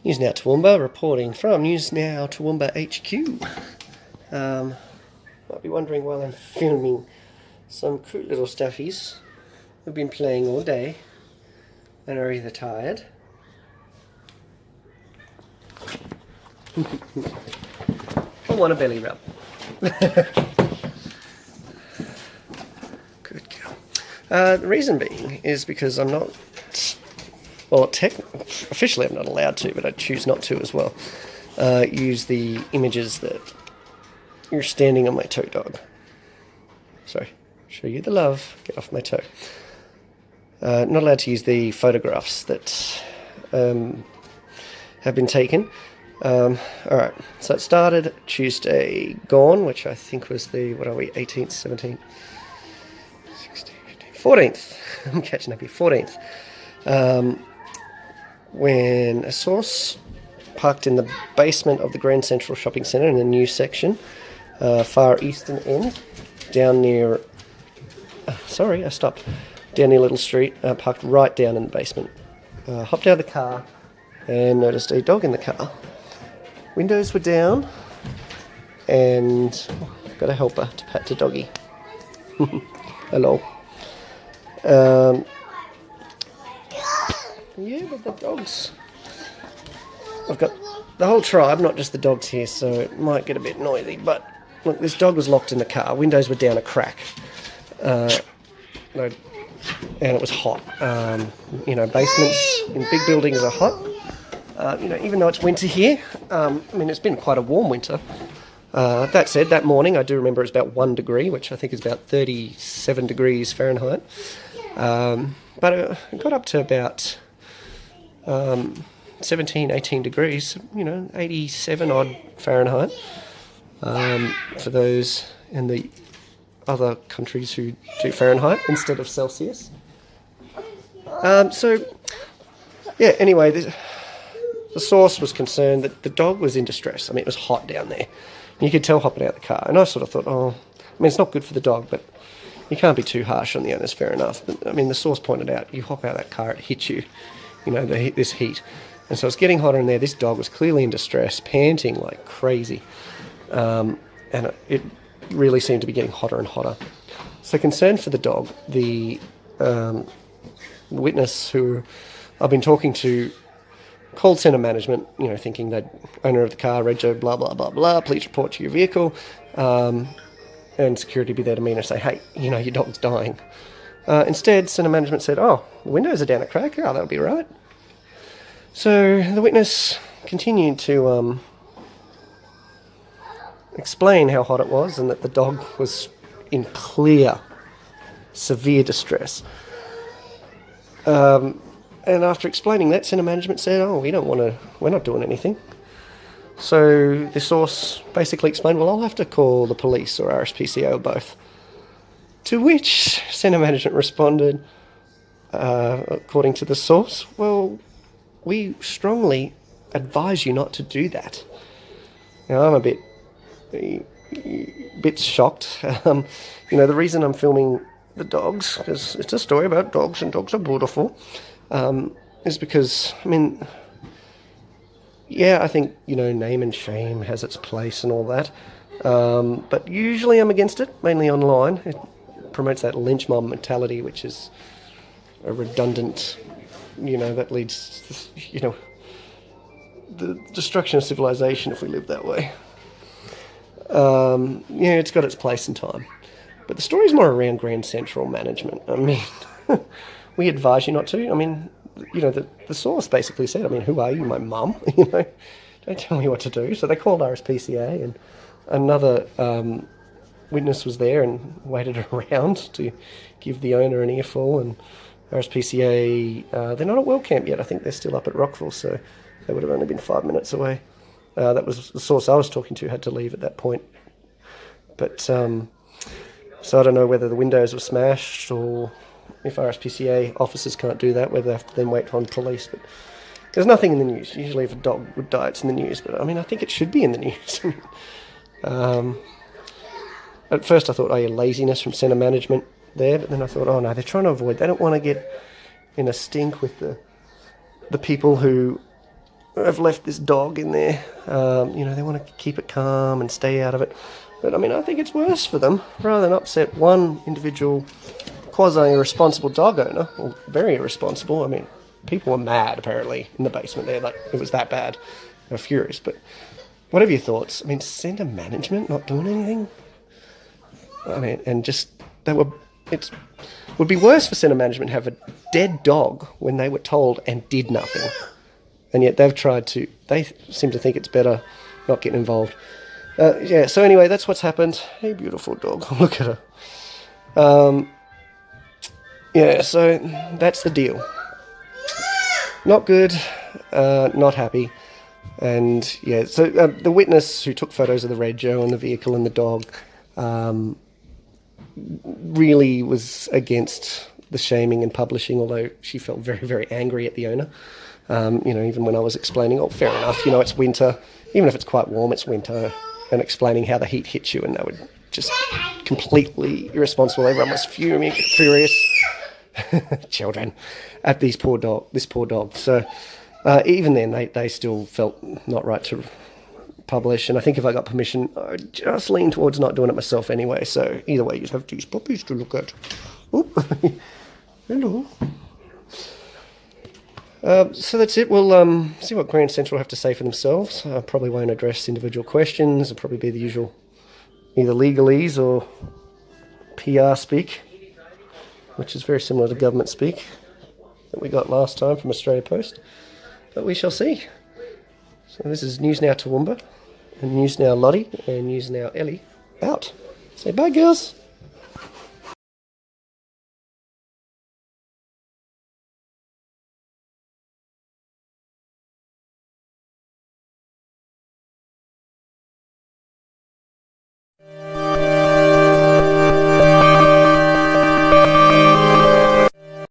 News Now Toowoomba reporting from News Now Toowoomba HQ. Might be wondering why I'm filming some cute little stuffies who've been playing all day and are either tired or want a belly rub. Good girl. The reason being is because I'm not, well, officially I'm not allowed to, but I choose not to as well, use the images that you're standing on my toe, dog. Sorry, show you the love. Get off my toe. Not allowed to use the photographs that have been taken. Alright, so it started Tuesday gone, which I think was the, 18th, 17th, 16th, 15th, 14th. I'm catching up here, 14th. When a source parked in the basement of the Grand Central Shopping Centre in the new section, far eastern end, down near, I stopped, down near Little Street, parked right down in the basement. Hopped out of the car and noticed a dog in the car. Windows were down, and I've got a helper to pat the doggy. Hello. Yeah, but the dogs, I've got the whole tribe, not just the dogs here, so it might get a bit noisy, but look, this dog was locked in the car, windows were down a crack, and it was hot. Basements in big buildings are hot. Even though it's winter here, it's been quite a warm winter. That said, that morning I do remember it was about 1 degree, which I think is about 37 degrees Fahrenheit. But it got up to about 17, 18 degrees, 87 odd Fahrenheit, for those in the other countries who do Fahrenheit instead of Celsius. Anyway, the source was concerned that the dog was in distress. It was hot down there. You could tell hopping out of the car. And I sort of thought, it's not good for the dog, but you can't be too harsh on the owners, fair enough. But, the source pointed out, you hop out of that car, it hits you, this heat. And so it's getting hotter in there. This dog was clearly in distress, panting like crazy. And it really seemed to be getting hotter and hotter. So concerned for the dog, the witness who I've been talking to called centre management, thinking that owner of the car, rego, blah, blah, blah, blah, please report to your vehicle, and security be there to meet and say, hey, your dog's dying. Instead, centre management said, the windows are down a crack, that'll be right. So the witness continued to explain how hot it was and that the dog was in clear, severe distress. And after explaining that, centre management said, we're not doing anything. So the source basically explained, well, I'll have to call the police or RSPCA or both. To which centre management responded, according to the source, well, we strongly advise you not to do that. Now, I'm a bit shocked. The reason I'm filming the dogs, because it's a story about dogs and dogs are beautiful, is because, I think, name and shame has its place and all that. But usually I'm against it, mainly online. It promotes that lynch mob mentality, which is a redundant, that leads to, the destruction of civilization if we live that way. It's got its place and time. But the story's more around Grand Central management. We advise you not to. The source basically said, who are you, my mum? Don't tell me what to do. So they called RSPCA, and another witness was there and waited around to give the owner an earful. And RSPCA, they're not at Wellcamp yet. I think they're still up at Rockville, so they would have only been 5 minutes away. That was the source I was talking to, had to leave at that point. But, so I don't know whether the windows were smashed or if RSPCA officers can't do that, whether they have to then wait on police. But there's nothing in the news. Usually if a dog would die, it's in the news. But, I think it should be in the news. At first I thought, laziness from centre management there. But then I thought, no, they're trying to avoid. They don't want to get in a stink with the people who have left this dog in there. They want to keep it calm and stay out of it. But I mean, I think it's worse for them, rather than upset one individual quasi-irresponsible dog owner, or very irresponsible. I mean, people were mad, apparently, in the basement there. Like, it was that bad. They were furious. But what are your thoughts? I mean, centre management not doing anything? I mean, and just, it would be worse for centre management to have a dead dog when they were told and did nothing. And yet they seem to think it's better not getting involved. So anyway, that's what's happened. Hey, beautiful dog. Look at her. So that's the deal. Not good, not happy. And so the witness who took photos of the Red Joe and the vehicle and the dog really was against the shaming and publishing, although she felt very, very angry at the owner. Even when I was explaining, fair enough, it's winter. Even if it's quite warm, it's winter. And explaining how the heat hits you, and they were just completely irresponsible. Everyone was furious, children, at this poor dog. So even then, they still felt not right to publish. And I think if I got permission, I'd just lean towards not doing it myself anyway. So either way, you'd have these puppies to look at. Oop. Hello. So that's it. We'll see what Grand Central have to say for themselves. I probably won't address individual questions. It'll probably be the usual either legalese or PR speak, which is very similar to government speak that we got last time from Australia Post. But we shall see. So this is News Now Toowoomba, and News Now Lottie, and News Now Ellie out. Say bye, girls.